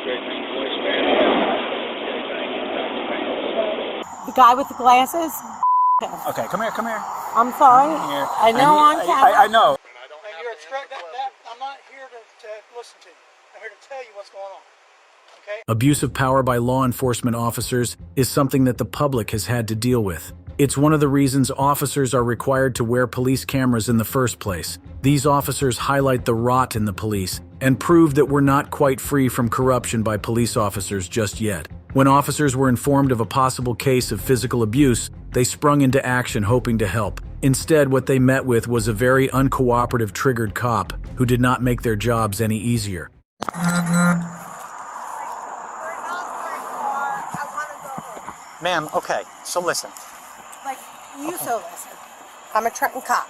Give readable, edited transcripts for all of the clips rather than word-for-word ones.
The guy with the glasses? Okay, come here, come here. I'm sorry. Here. I know on camera. I know. And you're I'm not here to listen to you. I'm here to tell you what's going on. Okay? Abuse of power by law enforcement officers is something that the public has had to deal with. It's one of the reasons officers are required to wear police cameras in the first place. These officers highlight the rot in the police and prove that we're not quite free from corruption by police officers just yet. When officers were informed of a possible case of physical abuse, they sprung into action hoping to help. Instead, what they met with was a very uncooperative, triggered cop who did not make their jobs any easier. Ma'am, okay, so listen. Like, so listen. I'm a Trenton cop.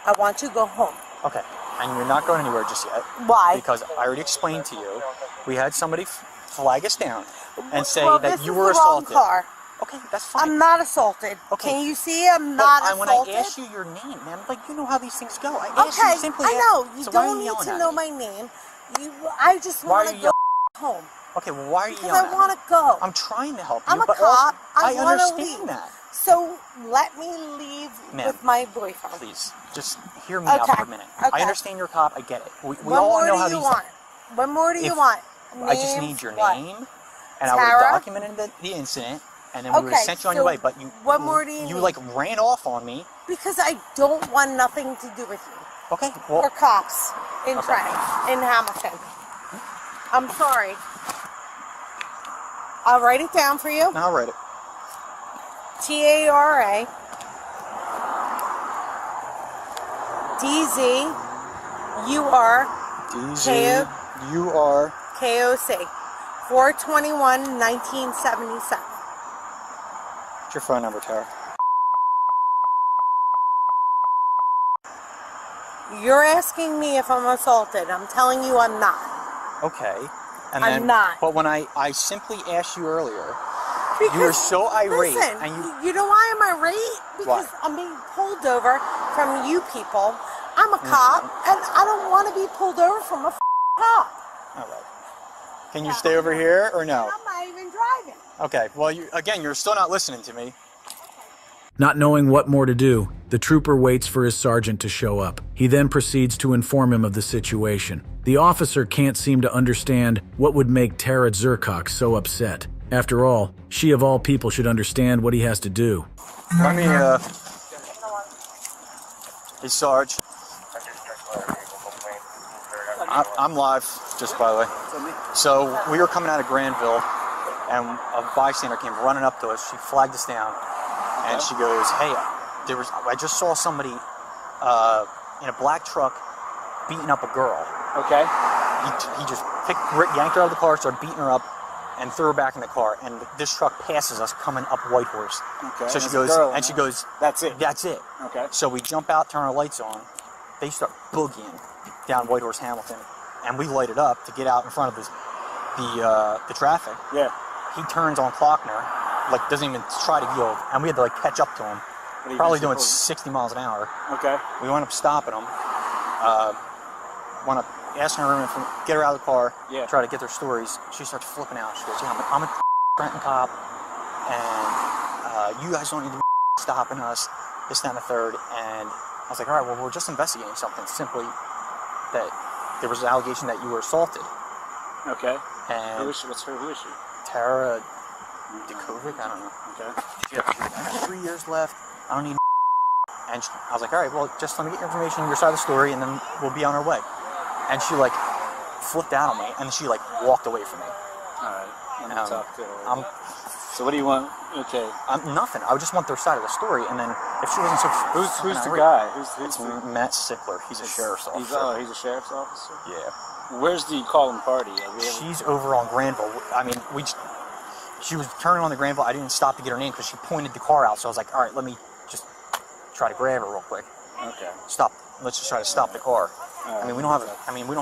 I want to go home. Okay, and you're not going anywhere just yet. Why? Because I already explained to you, we had somebody flag us down and say that you were this is the wrong assaulted. car. Okay, that's fine. I'm not assaulted. Okay. Can you see I'm not assaulted? When I asked you your name, man, like, you know how these things go. I asked you simply. I know. You so why are don't need yelling to at know me? my name. I just Why want are to you go home. Okay, well, why are you Because yelling I want to go. I'm trying to help you, I'm a but cop. also, I want to understand leave. that. So let me leave with my boyfriend. Please, just hear me out for a minute. Okay. I understand you're a cop. I get it. We What all more know do how you these. want? What more do you want? I just need your name, and I would Tara? have documented the incident, and then we would have sent you on your way. But you, what more do you need? You like ran off on me. Because I don't want nothing to do with you. Okay. Well, or cops in Trenton, in Hamilton. I'm sorry. I'll write it down for you. I'll write it. TARA DZUR KOC 4/21/1977. What's your phone number, Tara? You're asking me if I'm assaulted. I'm telling you I'm not. Okay. And I'm not. But when I simply asked you earlier, because, you were so irate. Listen, and you know why I'm irate? Because I'm being pulled over from you people. I'm a cop, and I don't want to be pulled over from a cop. All right. Can you stay over here or no? I'm not even driving. Okay. Well, you're still not listening to me. Not knowing what more to do, the trooper waits for his sergeant to show up. He then proceeds to inform him of the situation. The officer can't seem to understand what would make Tara Zurkok so upset. After all, she of all people should understand what he has to do. Let me, Hey, Sarge. I'm live, just by the way. So, we were coming out of Granville, and a bystander came running up to us. She flagged us down, and she goes, hey, I just saw somebody in a black truck beating up a girl. Okay. He just yanked her out of the car, started beating her up, and threw her back in the car. And this truck passes us coming up Whitehorse. Okay. So she goes, that's it. That's it. Okay. So we jump out, turn our lights on. They start boogieing down Whitehorse Hamilton, and we light it up to get out in front of the traffic. Yeah. He turns on Klockner, like doesn't even try to yield, and we had to like catch up to him. Probably doing 60 miles an hour. Okay. We wound up stopping him. Want to ask her to get her out of the car. Yeah. Try to get their stories. She starts flipping out. She goes, "Yeah, I'm a Trenton cop, and you guys don't need to be stopping us. This, that, and the third." And I was like, "All right, well, we're just investigating something. Simply that there was an allegation that you were assaulted." Okay. And who is she? Tara Dikovic? I don't know. Okay. She had 3 years left. I don't need. And I was like, all right, well, just let me get your information, your side of the story, and then we'll be on our way. And she like flipped out on me, and she like walked away from me. All right. Let me talk to her. So what do you want? Okay. Nothing. I just want their side of the story, and then if she wasn't so. Who's the guy? It's Matt Sickler. He's a sheriff's officer. He's a sheriff's officer. Yeah. Where's the calling party? She's over on Granville. I mean, she was turning on the Granville. I didn't stop to get her name because she pointed the car out. So I was like, all right, let me just try to grab her real quick. Okay. Stop. Let's just try to stop the car. Right. I mean, we don't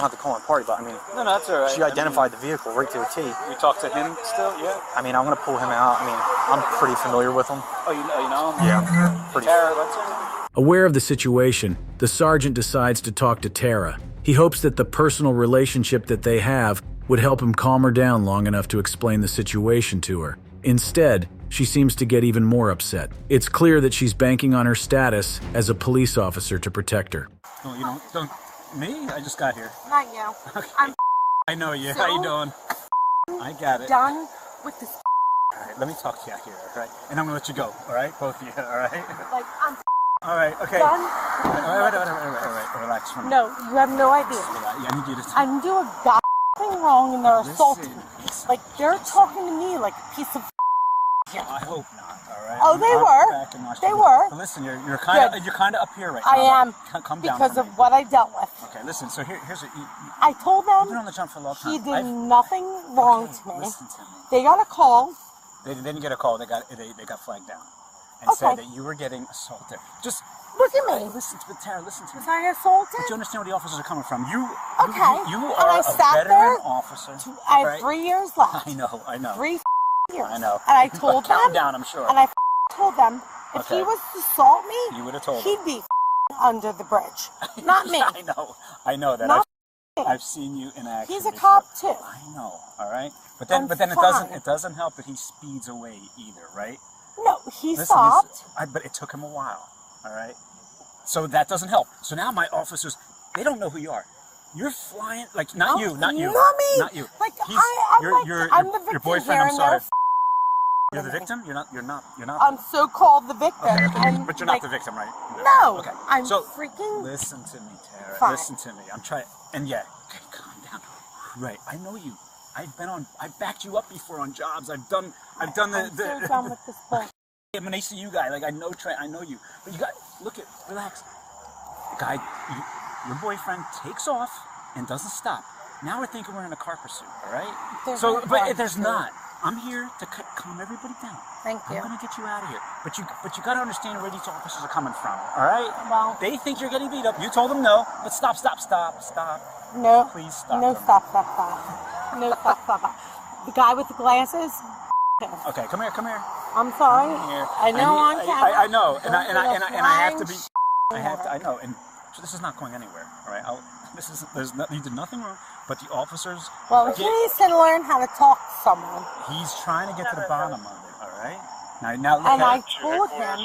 have the call-in party, but I mean, no, that's all right. She identified the vehicle right to a T. You talk to him still? Yeah. I mean, I'm gonna pull him out. I mean, I'm pretty familiar with him. Oh, you know him? Yeah. Pretty. Tara, what's her name? Aware of the situation, the sergeant decides to talk to Tara. He hopes that the personal relationship that they have would help him calm her down long enough to explain the situation to her. Instead, she seems to get even more upset. It's clear that she's banking on her status as a police officer to protect her. Oh, you don't me? I just got here. Not you. Okay. I'm I know you. so How you doing? I got it. done with this. All right, let me talk to you out here, all right? And I'm gonna let you go, all right? Both of you, all right? Like, I'm All right, okay. done. All right, relax for me. No, you have no idea. Yeah, I need you to I didn't do a thing wrong and they're assaulting me. listen. Like, they're talking to me like a piece of I hope not, all right? Oh, they I'll were. go back and watch They the- were. But listen, you're kind of up here right now. I am Come down because for of me. what I dealt with. Okay, listen. So here's what I told you've been them on the jump for a long time. he did nothing wrong to me. Listen to me. They got a call. They didn't get a call. They got flagged down and Okay. said that you were getting assaulted. Just Look at me. listen to Tara. Listen to me. Was I assaulted? But you understand where the officers are coming from. You Okay. You And are I a sat veteran there. officer. I have right? 3 years left. I know. 3 years. I know. And I told them. Calm down, I'm sure. And I told them if Okay. he was to assault me, You would have told he'd be under the bridge. Not me. I know that. Not I've seen you in action. He's a before. cop too. I know. All right. But then I'm it doesn't help that he speeds away either, right? No, he Listen, stopped. but it took him a while. All right. So that doesn't help. So now my officers, they don't know who you are. You're flying like not you. Not me. Not you. Like He's- I'm you're- like you're- I'm your- the victim your boyfriend, here, I'm and sorry. they're You're the victim. You're not. I'm so called the victim. Okay, And but you're like, not the victim, right? No. Okay. I'm so freaking. listen to me, Tara. Fine. Listen to me. I'm trying. And yeah, okay, calm down. Right. I know you. I backed you up before on jobs. I've done I'm the. so done with this bull. I'm an ACU guy. Like I know you. But you got relax. The guy, your boyfriend takes off and doesn't stop. Now we're thinking we're in a car pursuit. All right. There's no car But there's pursuit. not. I'm here to calm everybody down. Thank you. I'm gonna get you out of here. But you gotta understand where these officers are coming from. All right. Well- they think you're getting beat up. You told them no. But stop. No. Please stop. No, them. stop. No, stop. The guy with the glasses. Okay, come here. I'm sorry. Here. I know on camera. I know, and I have to be. flying I know, and so this is not going anywhere. All right. You did nothing wrong, but the officers. Well, he needs to learn how to talk to someone. He's trying to get to the bottom of it. All right. Now look And I at. told him,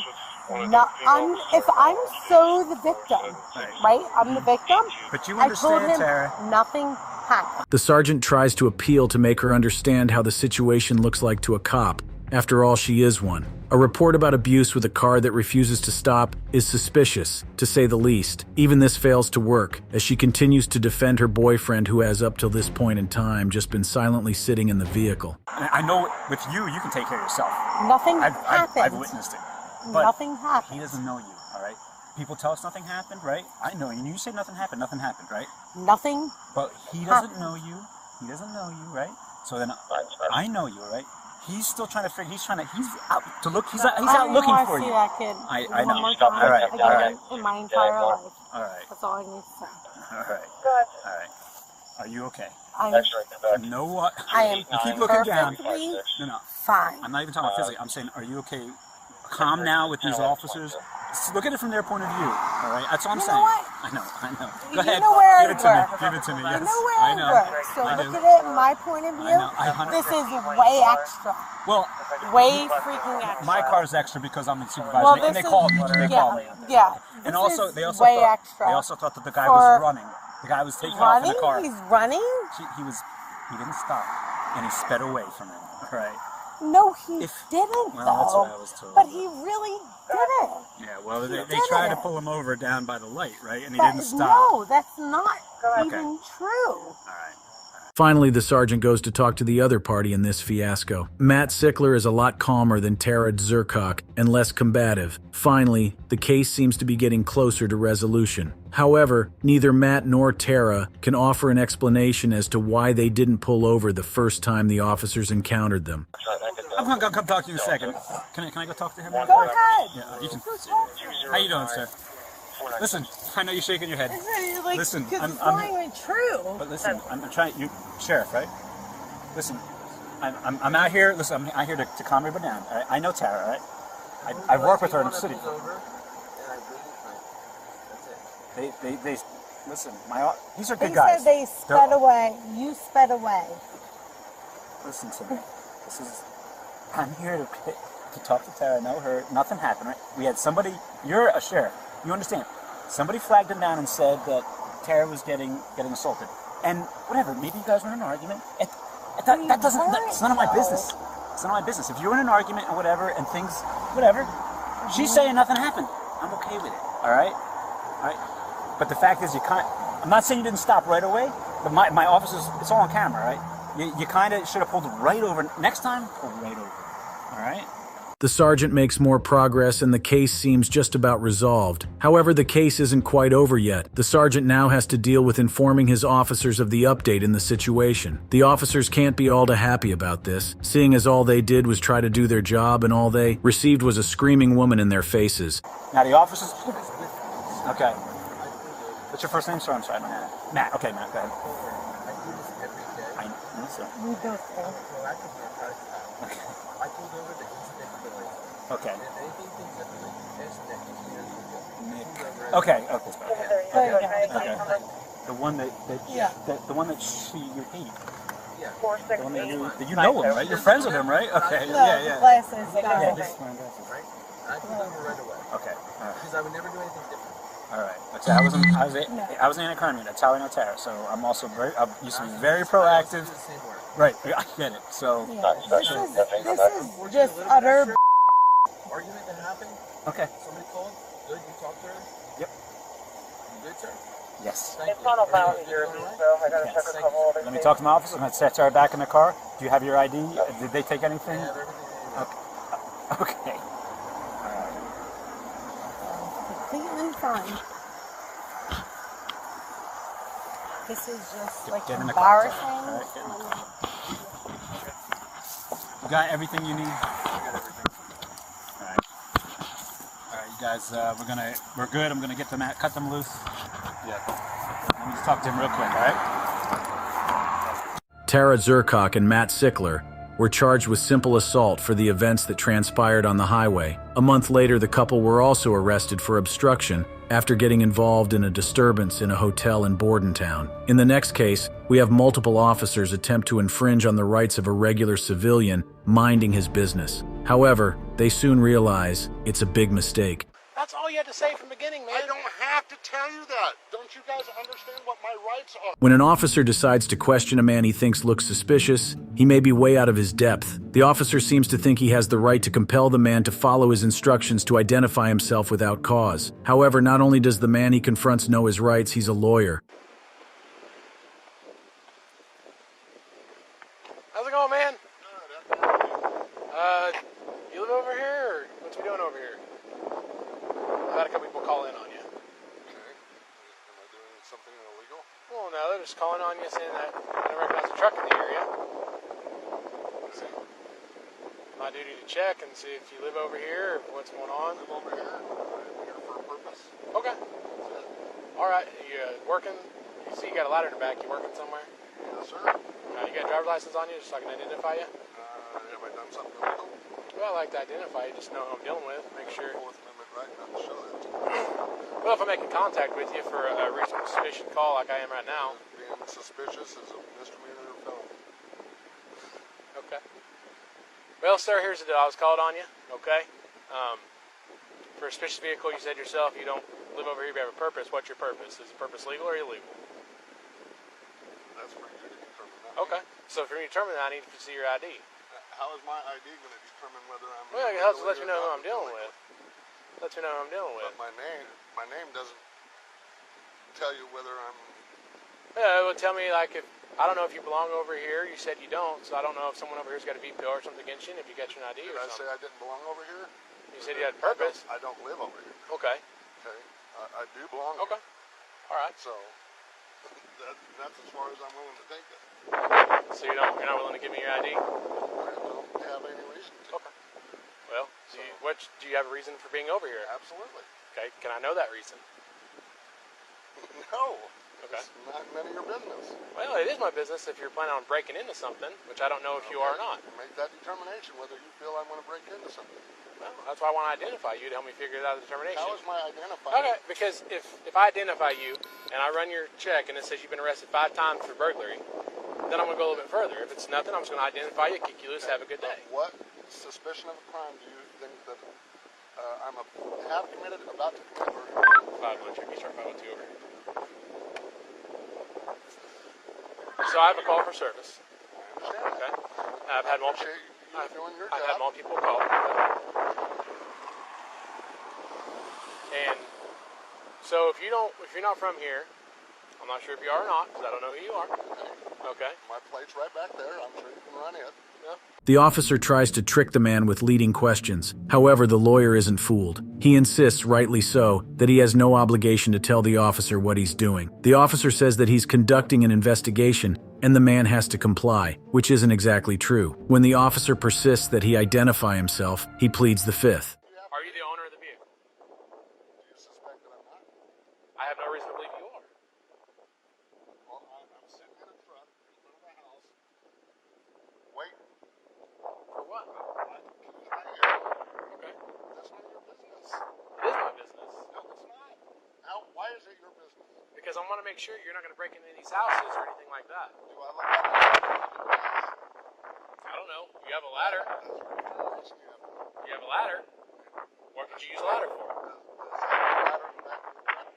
if I'm so the victim, right? I'm the victim. But you I told understand, him Tara. nothing happened. The sergeant tries to appeal to make her understand how the situation looks like to a cop. After all, she is one. A report about abuse with a car that refuses to stop is suspicious, to say the least. Even this fails to work, as she continues to defend her boyfriend who has up till this point in time just been silently sitting in the vehicle. I know with you can take care of yourself. Nothing I've happened. witnessed it. But Nothing happened. he doesn't know you, all right? People tell us nothing happened, right? I know you. You say nothing happened, right? Nothing. But he doesn't know you. He doesn't know you, right? So then I know you, right? He's still trying to figure. He's out to look. He's out looking for I you. want to see that kid I one know. more time All right, again all right. in my entire life. All right, That's all I need to say. all right, all right. Are you okay? You know what? I am You keep looking down. perfectly No. fine. I'm not even talking about physically. I'm saying, are you okay? Calm now with these officers. Look at it from their point of view. All right, that's all I'm You know saying. what? I know. You Go ahead. know where Give it to me. I work. Give it to me. Yes. You know where I I know. work. So I look do. at it in my point of view. know. I This is way extra. Well, Way freaking extra. my car's extra because I'm the supervisor, Well, and this they is- called me. They called me. Yeah. And This also, is they also way thought extra. they also thought that the guy For was running. The guy was taking off in running. the car. He's running. He didn't stop, and he sped away from him. All right. No, he If- didn't well, though. that's what I was told. But he really didn't. Yeah. Well, they did tried to it. pull him over down by the light, right? And he But didn't stop. no, that's not even true. All right. Finally, the sergeant goes to talk to the other party in this fiasco. Matt Sickler is a lot calmer than Tara Zercock and less combative. Finally, the case seems to be getting closer to resolution. However, neither Matt nor Tara can offer an explanation as to why they didn't pull over the first time the officers encountered them. I'm gonna come talk to you in a second. Can I go talk to him? Go ahead. Yeah, you can. How you doing, sir? Listen, I know you're shaking your head. It's like, Listen, because it's I'm- not even true. But listen, I'm trying. You, sheriff, right? Listen, I'm out here. Listen, I'm out here to calm everybody down. All right? I know Tara, right? I've worked with her in the city. They Listen, these are They good guys. said they sped away. You sped away. Listen to me. I'm here to talk to Tara. Know her. Nothing happened, right? We had somebody. You're a sheriff. You understand? Somebody flagged him down and said that Tara was getting assaulted. And whatever. Maybe you guys were in an argument. That doesn't. It's none of my business. It's none of my business. If you're in an argument and whatever, and things, whatever. She's saying nothing happened. I'm okay with it. All right. All right. But the fact is, you can't. I'm not saying you didn't stop right away, but my officers. It's all on camera, right? You kind of should have pulled right over. Next time, pull right over. All right? The sergeant makes more progress and the case seems just about resolved. However, the case isn't quite over yet. The sergeant now has to deal with informing his officers of the update in the situation. The officers can't be all too happy about this, seeing as all they did was try to do their job and all they received was a screaming woman in their faces. Now the officers... Okay. What's your first name, sir? I'm sorry. Matt. Okay, Matt, go ahead. I know, sir. We both do. Okay. Okay. Okay. The one that you hate. The one that you know him, right? You're friends with him, right? Okay. No, Yeah. glasses guy. Yeah, this one glasses. I pulled over right away. Okay. All right. Because I would never do anything different. All right. I was an anti-crime unit. That's how I know Tara. So I'm also I used to be very proactive. Do the same work. Right. I get it. So. Yeah. This is just utter Argument that happened. Okay. Somebody called. Good. You talked to her. Yep. You good, sir? Yes. Thank you. Yes. Let me talk to my officer. I'm going to set Tara back in the car. Do you have your ID? Did they take anything? I have everything. Okay. completely fine. This is just like Get in the car. embarrassing. All right, get in the car. You got everything you need? I got everything. All right, you guys, we're good. I'm gonna get them cut them loose. Yeah. Let me just talk to him real quick, all right? Tara Zurkok and Matt Sickler were charged with simple assault for the events that transpired on the highway. A month later, the couple were also arrested for obstruction after getting involved in a disturbance in a hotel in Bordentown. In the next case, we have multiple officers attempt to infringe on the rights of a regular civilian minding his business. However, they soon realize it's a big mistake. That's all you had to say from the beginning, man. I don't have to tell you that. Don't you guys understand what my rights are? When an officer decides to question a man he thinks looks suspicious, he may be way out of his depth. The officer seems to think he has the right to compel the man to follow his instructions to identify himself without cause. However, not only does the man he confronts know his rights, he's a lawyer. How's it going, man? You live over here, or what's we doing over here? I've had a couple people call in on you. Okay. Am I doing something illegal? Well, no, they're just calling on you saying that they don't recognize a truck in the area. So, my duty to check and see if you live over here or what's going on. I'm over here. I'm here for a purpose. Okay. All right. You working? You see you got a ladder in the back. You working somewhere? Yes, sir. You got a driver's license on you just so I can identify you? Have I done something illegal? Well, I like to identify you, just know who I'm dealing with. Make sure. Fourth Amendment right not to show that to me. Well, if I'm making contact with you for a reasonable suspicion call like I am right now. Being suspicious is a misdemeanor or felony. Okay. Well, sir, here's the deal. I was called on you, okay? For a suspicious vehicle, you said yourself you don't live over here, you have a purpose. What's your purpose? Is the purpose legal or illegal? That's for you to determine that. Okay. So for me to determine that, I need to see your ID. How is my ID going to determine whether I'm... Well, it helps to let you legally know who or I'm not dealing legally? with. Let you know who I'm dealing with. But my name doesn't tell you whether I'm... Yeah, it would tell me, like, if I don't know if you belong over here. You said you don't, so I don't know if someone over here's got a VPO or something against you, and if you got your ID Did or I say something. I didn't belong over here? You said you had purpose. I don't live over here. Okay. Okay? I do belong Okay. here. All right. So, that's as far as I'm willing to take it. So you're not willing to give me your ID? I don't have any reason to. Okay. Well, do you have a reason for being over here? Absolutely. Okay. Can I know that reason? No. Okay. It's not none of your business. Well, it is my business if you're planning on breaking into something, which I don't know if you are or not. Make that determination whether you feel I'm going to break into something. Well, that's why I want to identify you to help me figure out the determination. How is my identifying? Okay, because if I identify you and I run your check and it says you've been arrested 5 times for burglary, then I'm going to go a little bit further. If it's nothing, I'm just going to identify you, kick you loose, have a good day. What suspicion of a crime do you think that have committed, about to commit, or 5-1, check me, start 502 over. So I have a call for service. Okay. I've had multiple. appreciate you doing your I've job? had multiple people call. And so if you're not from here, I'm not sure if you are or not, because I don't know who you are. Okay. My plate's right back there. I'm sure you can run it. Yeah. The officer tries to trick the man with leading questions. However, the lawyer isn't fooled. He insists, rightly so, that he has no obligation to tell the officer what he's doing. The officer says that he's conducting an investigation and the man has to comply, which isn't exactly true. When the officer persists that he identify himself, he pleads the fifth. Are you the owner of the vehicle? Do you suspect that I'm not? I have no reason to believe you are. Well, I'm sitting in a truck in front of the house, waiting. For what? Right here. Okay. That's none of your business. It is my business. No, it's not. Now, why is it your business? Because I want to make sure you're not going to break into these houses or anything like that. Do I look like a I don't know. You have a ladder. That's the information you have. You have a ladder. What could you use a ladder for? Does having a ladder in the back of your truck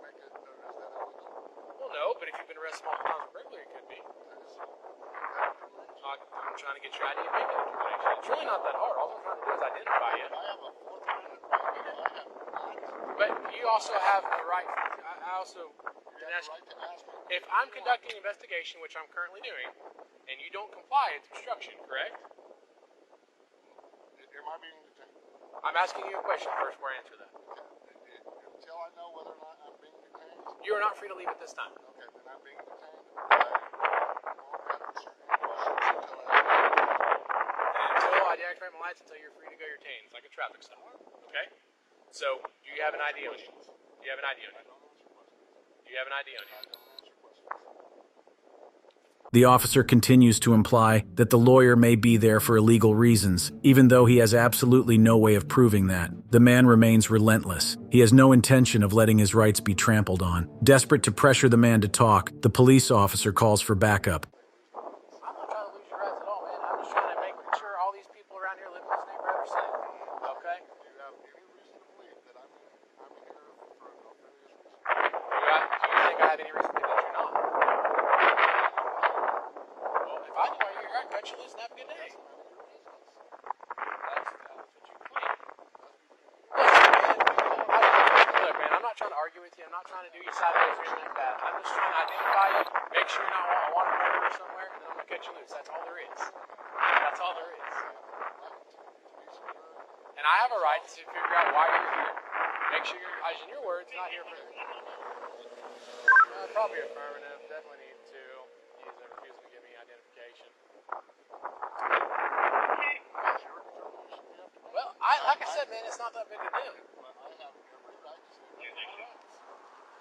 make it, or is that illegal? Well, no, but if you've been arrested multiple times for burglary, it could be. I'm trying to get your ID and make that determination. It's really not that hard. All I'm trying to do is identify you. I have a Fourth Amendment right. I have not. But you also have the right. I also You didn't have ask. the right to ask me. If I'm conducting an investigation, which I'm currently doing, and you don't comply, it's obstruction, correct? Am I being detained? I'm asking you a question first before I answer that. Until I know whether or not I'm being detained. You are not free to leave at this time. Okay, then I'm being detained. I won't answer any questions until I And until I deactivate my lights, until you're free to go your tanes, like a traffic stop. Okay? So, do you have an ID on you? Do you have an ID on you? Do you have an ID on you? The officer continues to imply that the lawyer may be there for illegal reasons, even though he has absolutely no way of proving that. The man remains relentless. He has no intention of letting his rights be trampled on. Desperate to pressure the man to talk, the police officer calls for backup. I'm not trying to lose your rights at all, man. I'm just trying to make sure all these people around here living in this neighborhood are safe. Okay? Do you have any reason to believe that I'm here for a nefarious reason? Do you think I have any reason to think that you're not? Well, if I knew why you're here, I'd cut you loose and have a good day. That's what you claim. Look, man, I'm not trying to argue with you. I'm not trying to do you sideways or anything like that. I'm just trying to identify you, make sure you're not a wanted murderer somewhere, and then I'm going to cut you loose. That's all there is. That's all there is. And I have a right to figure out why you're here. Make sure you're, as in your words, not here for... probably affirmative. Definitely need to use a refusal to give me identification. Well, like I said, man, it's not that big a deal.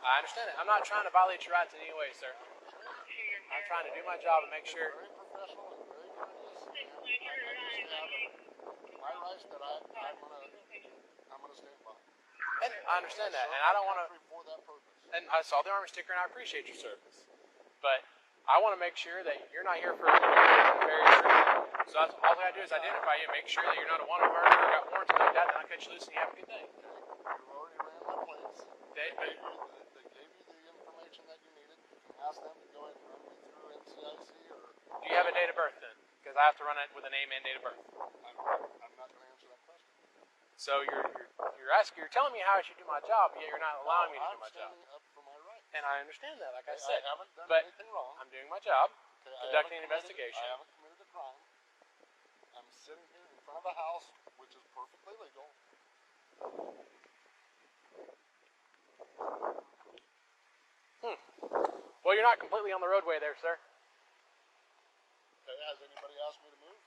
I understand it. I'm not trying to violate your rights in any way, sir. I'm trying to do my job and make sure. Very professional and very courteous. I just have my rights that I'm gonna stand by. And I understand that, and I don't want to. For that purpose. And I saw the Army sticker, and I appreciate your service. But I want to make sure that you're not here for a nefarious reason. So that's all I gotta do is identify you, make sure that you're not a wanted murderer or got warrants like that, then I'll cut you loose and you have a good day. You already ran my plates. They gave you the information that you needed. You can ask them to go ahead and run me through NCIC or. Do you have a date of birth then? Because I have to run it with a name and date of birth. I'm not going to answer that question. So you're telling me how I should do my job, yet you're not allowing me to do my job. I'm standing up for my rights. And I understand that, like I said. I haven't done but anything wrong. I'm doing my job, Okay, conducting an investigation. I haven't committed a crime. I'm sitting here in front of a house, which is perfectly legal. Well, you're not completely on the roadway there, sir. Okay, has anybody asked me to move?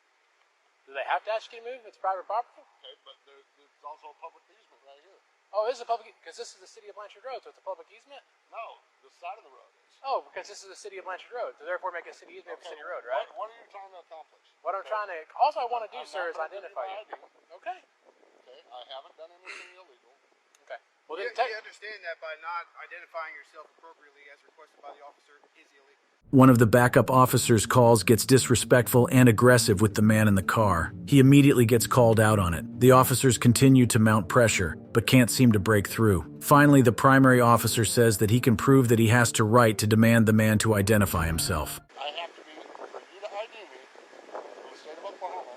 Do they have to ask you to move? It's private property. Okay, but there's also a public easement right here. Oh, this is a public, because this is the city of Blanchard Road, so it's a public easement? No, the side of the road is. Oh, because this is the city of Blanchard Road, so therefore make a city easement of city road, right? What are you trying to accomplish? What I'm trying to, also I want to do, I'm sir, is not gonna identify give you. my ID. Okay. Okay, I haven't done anything illegal. Okay. Well, You, then you understand that by not identifying yourself appropriately as requested by the officer is illegal. One of the backup officer's calls gets disrespectful and aggressive with the man in the car. He immediately gets called out on it. The officers continue to mount pressure, but can't seem to break through. Finally, the primary officer says that he can prove that he has to right to demand the man to identify himself. I have to be, for you to ID me in the state of Oklahoma,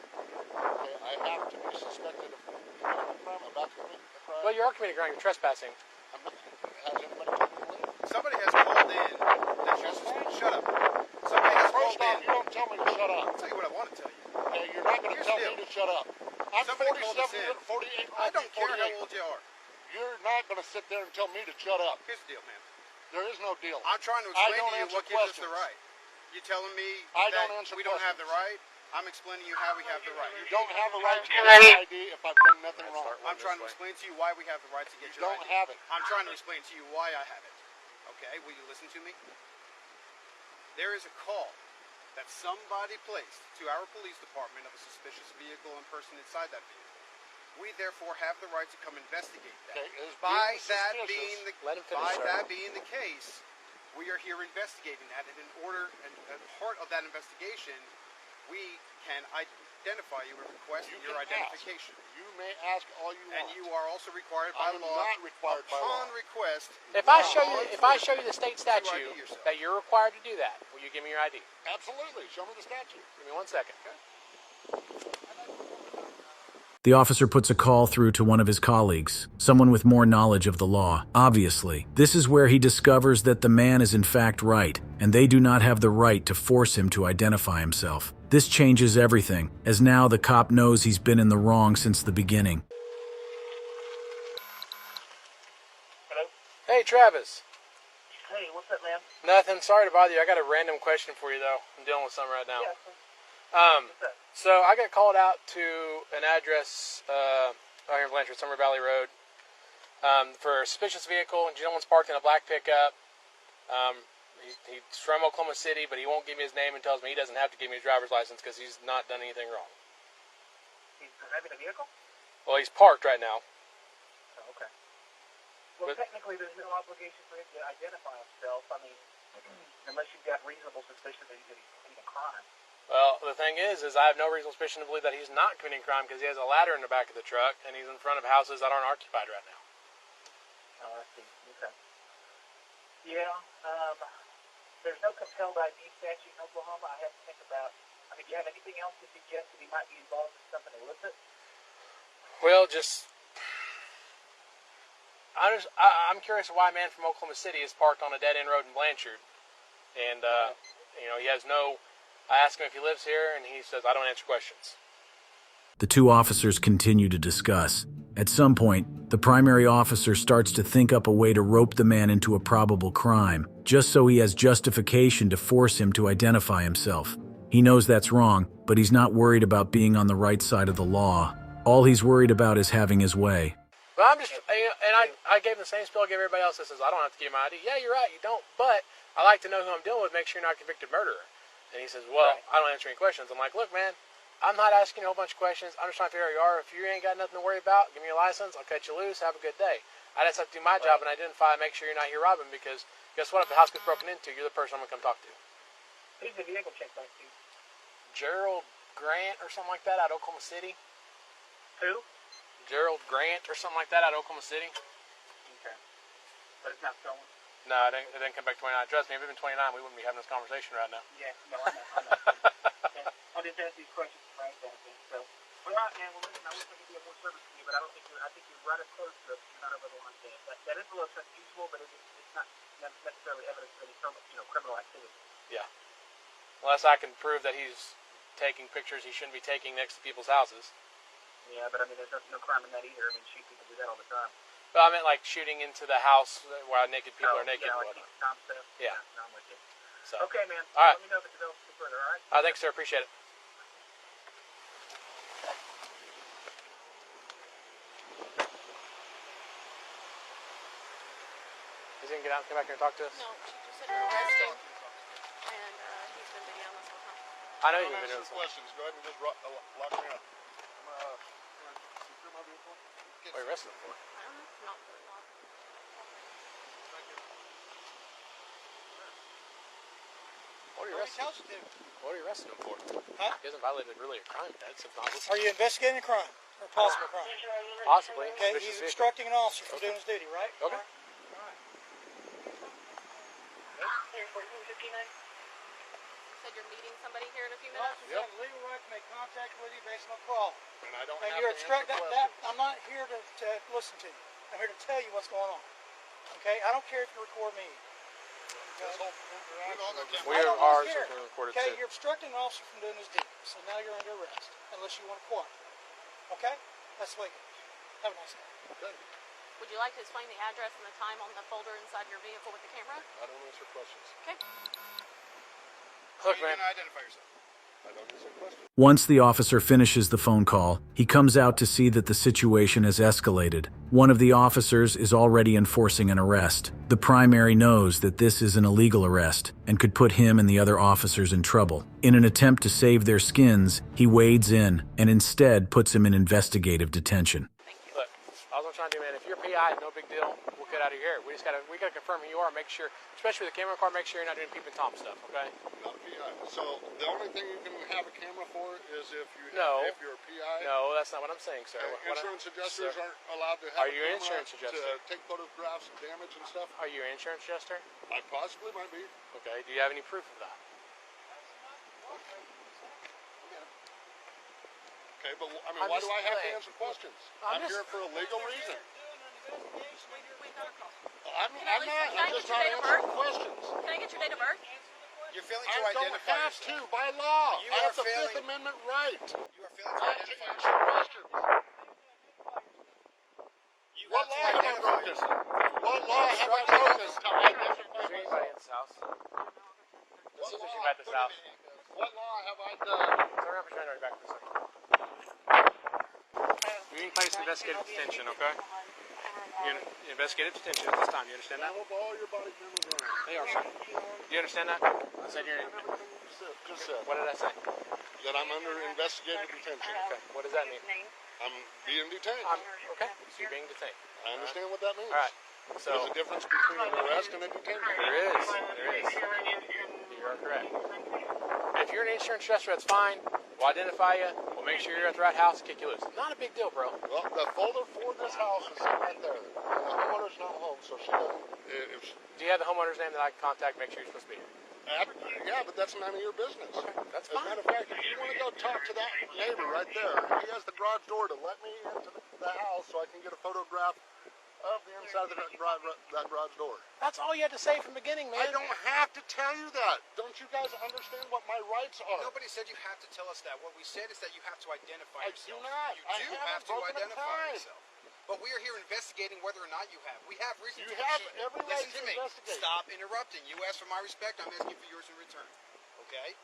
okay, I have to be suspected of committing a crime, about to commit a crime. well, you are committing a crime, you're trespassing. I'm not, has anybody told you to leave? Somebody has called in. Shut up. Somebody has First called off, in. you don't tell me to shut up. I'll tell you what I want to tell you. Okay, you're not going to Here's tell the me deal. to shut up. I'm Somebody called us 47, in. 48, I don't care 48. how old you are. You're not going to sit there and tell me to shut up. Here's the deal, man. There is no deal. I'm trying to I explain don't to you answer what gives us the questions. right. You telling me I that don't answer we don't have the questions. right? I'm explaining to you how we have the right. You don't have a right to get your ID if I've done nothing wrong. I'm trying to explain to you why we have the right to get You your don't ID. have it. I'm trying to explain to you why I have it. Okay, will you listen to me? There is a call that somebody placed to our police department of a suspicious vehicle and person inside that vehicle. We therefore have the right to come investigate that. Okay, is By being that suspicious- being the Let him finish, by sir. that being the case, we are here investigating that, and in order and part of that investigation, we can identify you and request You your can identification. ask. You may ask all you And want. you are also required I by am law, not required by law. upon request. If I show you the state statute ID yourself. that you're required to do that, will you give me your ID? Absolutely. Show me the statute. Give me 1 second. The officer puts a call through to one of his colleagues, someone with more knowledge of the law. Obviously, this is where he discovers that the man is in fact right, and they do not have the right to force him to identify himself. This changes everything, as now the cop knows he's been in the wrong since the beginning. Hey, Travis. Hey, what's up, man? Nothing. Sorry to bother you. I got a random question for you, though. I'm dealing with something right now. Yeah. So I got called out to an address out here in Blanchard, Summer Valley Road, for a suspicious vehicle. And gentleman's parked in a black pickup. He's from Oklahoma City, but he won't give me his name and tells me he doesn't have to give me his driver's license because he's not done anything wrong. He's driving a vehicle? Well, he's parked right now. Oh, okay. Well, But- technically, there's no obligation for him to identify himself. I mean, unless you've got reasonable suspicion that he's committing a crime. Well, the thing is I have no reasonable suspicion to believe that he's not committing crime because he has a ladder in the back of the truck and he's in front of houses that aren't occupied right now. Oh, I see. Okay. Yeah, there's no compelled ID statute in Oklahoma. I have to think about, I mean, do you have anything else to suggest that he might be involved in something illicit? Well, I'm curious why a man from Oklahoma City is parked on a dead-end road in Blanchard, and he has no. I ask him if he lives here, and he says I don't answer questions. The two officers continue to discuss. At some point, the primary officer starts to think up a way to rope the man into a probable crime, just so he has justification to force him to identify himself. He knows that's wrong, but he's not worried about being on the right side of the law. All he's worried about is having his way. But I'm just, and I gave him the same spiel I gave everybody else that says I don't have to give my ID. Yeah, you're right, you don't, but I like to know who I'm dealing with, make sure you're not a convicted murderer. And he says, well, I don't answer any questions. I'm like, look, man, I'm not asking you a whole bunch of questions. I'm just trying to figure out who you are. If you ain't got nothing to worry about, give me your license. I'll cut you loose. Have a good day. I just have to do my job and identify and make sure you're not here robbing because guess what? If the house gets broken into, you're the person I'm going to come talk to. Who's the vehicle check back to? Gerald Grant or something like that out of Oklahoma City. Who? Gerald Grant or something like that out of Oklahoma City. Okay. But it's not stolen? No, it didn't come back 29. Trust me, if it had been 29, we wouldn't be having this conversation right now. Yeah, no, I know. Okay. I'll just ask these questions for Frank's benefit. So, all right, man. Well, listen, I wish I could be of more service to you, but I don't think I think you're right as close to you're not over the line there. That is a little unusual, but it's not necessarily evidence of any criminal activity. Yeah. Unless I can prove that he's taking pictures he shouldn't be taking next to people's houses. Yeah, but I mean, there's no crime in that either. I mean, shoot, people do that all the time. But I meant like shooting into the house where naked people are naked. Yeah, and like whatnot. Tom stuff. Yeah. No, I'm with you. So. Okay, man. All right. Let me know if it develops further, all right? Thanks, sir. Appreciate it. He's gonna get out and come back here and talk to us? No, she just said you're arresting. And he's been videoing this whole time. I know you've Don't been doing answer this. questions. Go ahead and just lock me up. Secure my vehicle. What are you arresting him for? I don't know. Not for long. What are you arresting him for? What are you arresting him for? Huh? He hasn't violated really a crime yet, so not Are you investigating a crime or possible crime? possibly. Okay, Suspicious he's vehicle. obstructing an officer from doing his duty, right? Okay. You said you're meeting somebody here in a few No, minutes? you have a legal right to make contact with you based on a call. And I don't And have you're to answer obstructing questions. I'm not here to listen to you. I'm here to tell you what's going on. Okay? I don't care if you record me. This whole interaction. We I don't are care. being recorded Okay, too. you're obstructing an officer from doing his duty. So now you're under arrest. Unless you want to cooperate. Okay? That's the way it goes. Have a nice day. Okay. Would you like to explain the address and the time on the folder inside your vehicle with the camera? I don't answer questions. Okay. Look, man. Identify yourself. I don't answer questions. Once the officer finishes the phone call, he comes out to see that the situation has escalated. One of the officers is already enforcing an arrest. The primary knows that this is an illegal arrest and could put him and the other officers in trouble. In an attempt to save their skins, he wades in and instead puts him in investigative detention. Look, all I'm trying to do, man, if you're PI, no big deal. We'll get out of here. We gotta confirm who you are, make sure, especially with the camera car, make sure you're not doing peep and Tom stuff, okay? Not a PI. So the only thing you can have a camera for is if you No. if you're a PI. No, that's not what I'm saying, sir. Insurance adjusters sir, aren't allowed to have Are you a an camera insurance adjuster? to take photographs of damage and stuff. Are you an insurance adjuster? I possibly might be. Okay. Do you have any proof of that? Okay, but I mean, I'm why just do I have to saying. answer questions? I'm I'm just- here for a legal reason. We got a call. I'm Can I not. get I'm just your not date of answering birth? questions. Can I get your date of birth? You're failing I to don't identify have yourself. to by law. You I are have the failing- Fifth Amendment right. You are failing to Not to identify answer yourself. questions. You What have to law have I identify broken? yourself. What law have I broken to Is identify there anybody myself? in this house? Let's see if there's What anybody at this law- house. What law have I done? Turn around, pretend right back for a second. You're in place investigative detention, okay? You're in investigative detention at this time. You understand that? I hope all your body cameras are on. They are, sir. Do you understand that? I said you're in. Just said What did I say? that I'm under investigative detention. Okay. What does that mean? I'm being detained. Okay. So you're being detained. I understand what that means. All right. There's So a difference between an arrest and a detention. there is. There is. You are correct. If you're an insurance adjuster, that's fine. We'll identify you. We'll make sure you're at the right house and kick you loose. Not a big deal, bro. Well, the folder for this house is sitting right there. And the homeowner's not home, so she doesn't. If she, Do you have the homeowner's name that I can contact? Make sure you're supposed to be here. yeah, but that's none of your business. That's As a matter of fact, if you want to go talk to that neighbor right there, he has the garage door to let me into the house so I can get a photograph of the inside of that garage door. That's all you had to say from the beginning, man. I don't have to tell you that. Don't you guys understand what my rights are? Nobody said you have to tell us that. What we said is that you have to identify I yourself. do not. You I do haven't have to broken a identify crime. yourself. But we are here investigating whether or not you have. We have reason You to have pursue. every right Listen to to me. investigate. Stop interrupting. You asked for my respect. I'm asking for yours in return. Okay?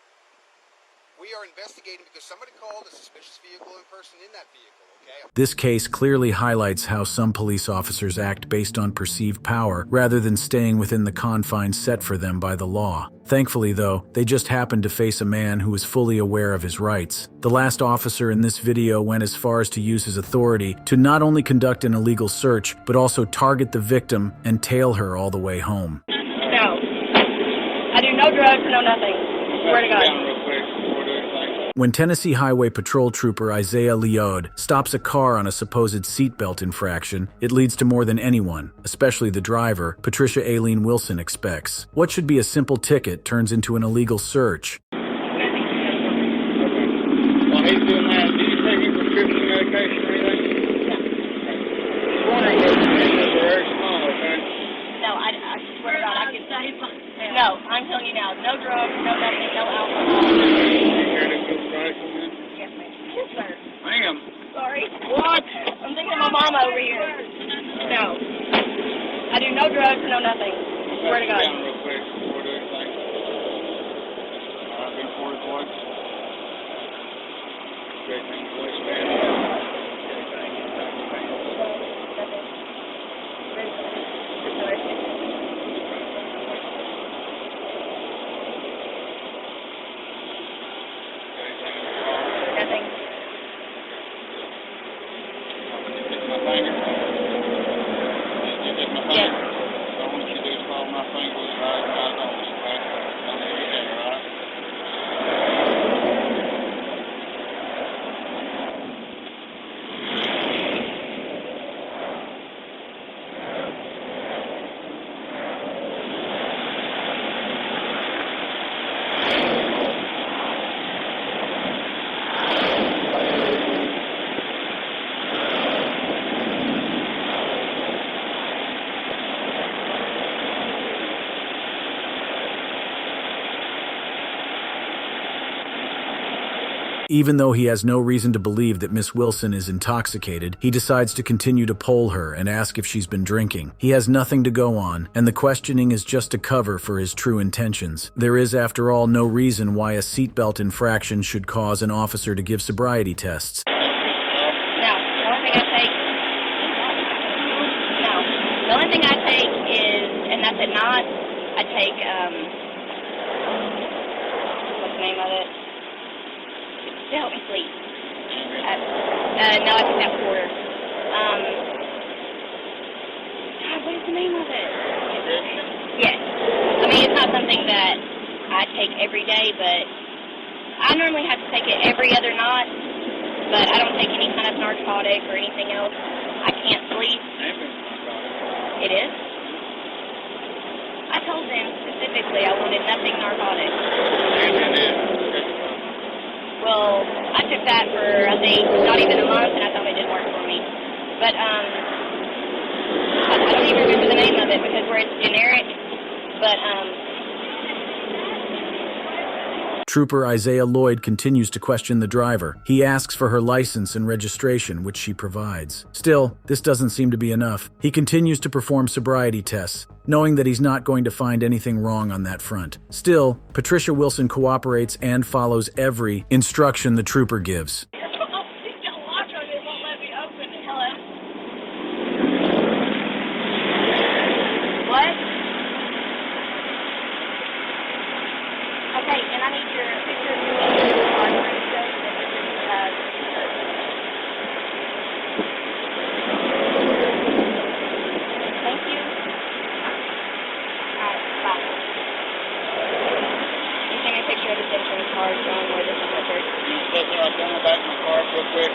We are investigating because somebody called a suspicious vehicle and person in that vehicle. Okay? This case clearly highlights how some police officers act based on perceived power rather than staying within the confines set for them by the law. Thankfully, though, they just happened to face a man who was fully aware of his rights. The last officer in this video went as far as to use his authority to not only conduct an illegal search, but also target the victim and tail her all the way home. No. I do no drugs, no nothing. Swear to God. When Tennessee Highway Patrol Trooper Isaiah Leod stops a car on a supposed seatbelt infraction, it leads to more than anyone, especially the driver, Patricia Aileen Wilson, expects. What should be a simple ticket turns into an illegal search. While he's doing that, do you take any prescription medication or anything? No. Wondering if it's very small, okay? No, I swear to God, I can say no, I'm telling you now, no drugs, no nothing, no alcohol. Yes, ma'am. Yes, sir. Ma'am. Sorry. What? I'm thinking of my mama over here. No. I do no drugs, no nothing. Swear to God. Down real quick before doing anything. All right, be forward, boys. Great thing to voice, man. Okay, thank you. Even though he has no reason to believe that Miss Wilson is intoxicated, he decides to continue to poll her and ask if she's been drinking. He has nothing to go on, and the questioning is just a cover for his true intentions. There is, after all, no reason why a seatbelt infraction should cause an officer to give sobriety tests. No, the only thing I take is, and that's at night, I take, what's the name of it? To help me sleep. No, I think that's quarter. God, what is the name of it? Yes. I mean, it's not something that I take every day, but I normally have to take it every other night, but I don't take any kind of narcotic or anything else. I can't sleep. It is? I told them specifically I wanted nothing narcotic. Well, I took that for, I think, not even a month, and I thought it didn't work for me. But, I don't even remember the name of it because where it's generic, but, Trooper Isaiah Lloyd continues to question the driver. He asks for her license and registration, which she provides. Still, this doesn't seem to be enough. He continues to perform sobriety tests, knowing that he's not going to find anything wrong on that front. Still, Patricia Wilson cooperates and follows every instruction the trooper gives. Okay, and I need your picture of your thank you. Alright, bye. You send me a picture of the insurance card showing where this is registered. That's what I've done back in my car real quick.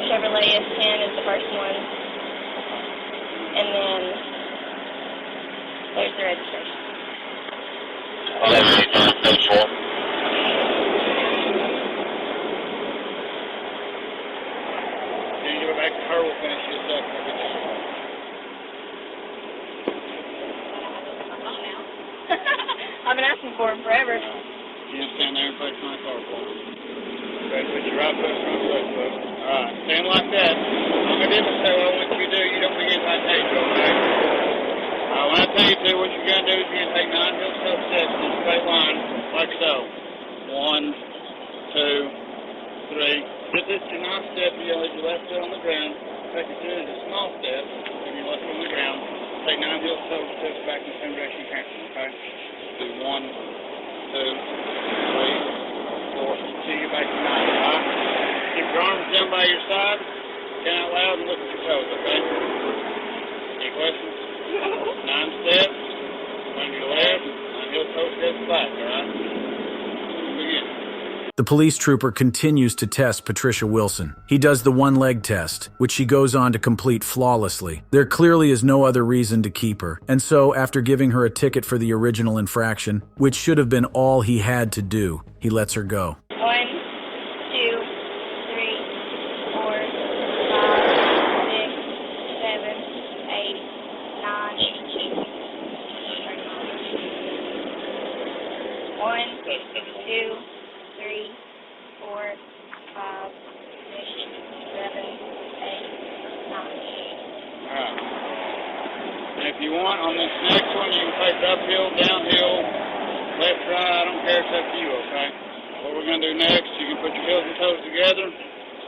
Chevrolet S10 is the first one, and then there's the registration. Then you go back to her, we'll finish this up. I've been asking for him forever. You just stand there and place my car for him. Okay, put your right foot in front of the left foot. Alright, stand like that. I'm going to demonstrate what I want you to do. You don't forget my tape, okay? When I tell you to, what you're going to do is you're going to take 9 heel-toe steps in a straight line, like so. 1, 2, 3. Get this your 9th step, you're going to leave your left foot on the ground. Take a series of small steps, and your left foot on the ground. Take 9 heel-toe steps back in the same direction you can, okay? Do 1, 2, 3, 4, until you get back to 9, alright? Keep your arms down by your side, stand out loud and look at your toes, okay? Any questions? 9 steps, turn to your left, 9 heel-toe steps back, alright? Begin. The police trooper continues to test Patricia Wilson. He does the one-leg test, which she goes on to complete flawlessly. There clearly is no other reason to keep her, and so after giving her a ticket for the original infraction, which should have been all he had to do, he lets her go. 1, 2, 3, 4, 5, 6, 7, 8, 9, 1, 2, 3, 4, 5, 6, 7, 8, 9. Alright. And if you want, on this next one, you can place uphill, downhill, left, right, I don't care, it's up to you, okay? What we're going to do next, you can put your heels and toes together,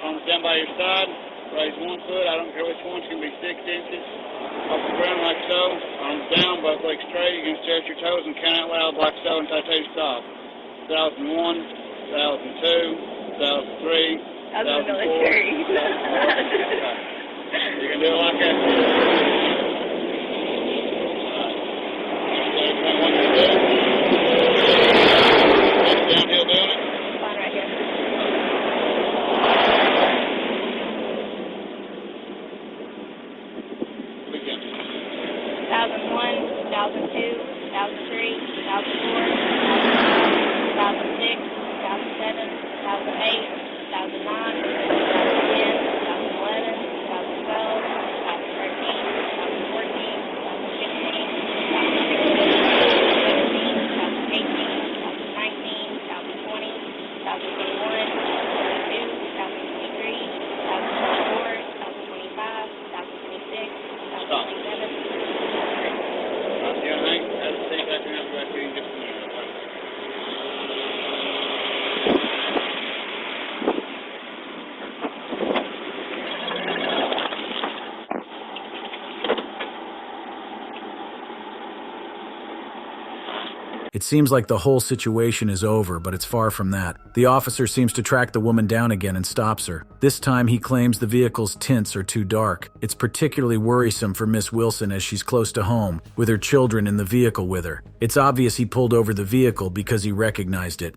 arms down by your side, raise one foot, I don't care which one, it's going to be 6 inches off the ground like so, arms down, both legs straight, you can stare at your toes and count out loud like so until I tell you to stop. 1001, 2002, 2003, 2004, 2005. You're going to It seems like the whole situation is over, but it's far from that. The officer seems to track the woman down again and stops her. This time he claims the vehicle's tints are too dark. It's particularly worrisome for Miss Wilson as she's close to home, with her children in the vehicle with her. It's obvious he pulled over the vehicle because he recognized it.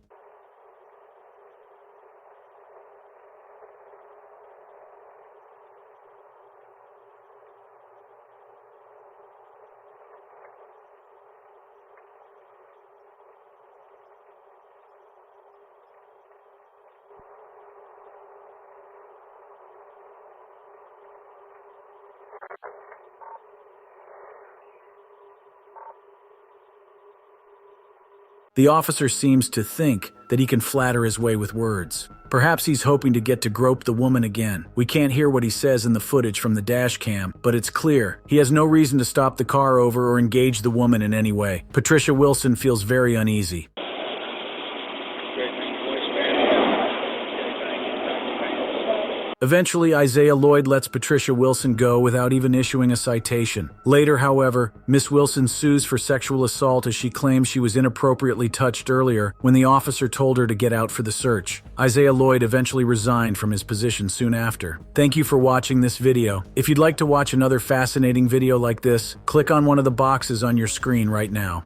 The officer seems to think that he can flatter his way with words. Perhaps he's hoping to get to grope the woman again. We can't hear what he says in the footage from the dash cam, but it's clear he has no reason to stop the car over or engage the woman in any way. Patricia Wilson feels very uneasy. Eventually, Isaiah Lloyd lets Patricia Wilson go without even issuing a citation. Later, however, Miss Wilson sues for sexual assault as she claims she was inappropriately touched earlier when the officer told her to get out for the search. Isaiah Lloyd eventually resigned from his position soon after. Thank you for watching this video. If you'd like to watch another fascinating video like this, click on one of the boxes on your screen right now.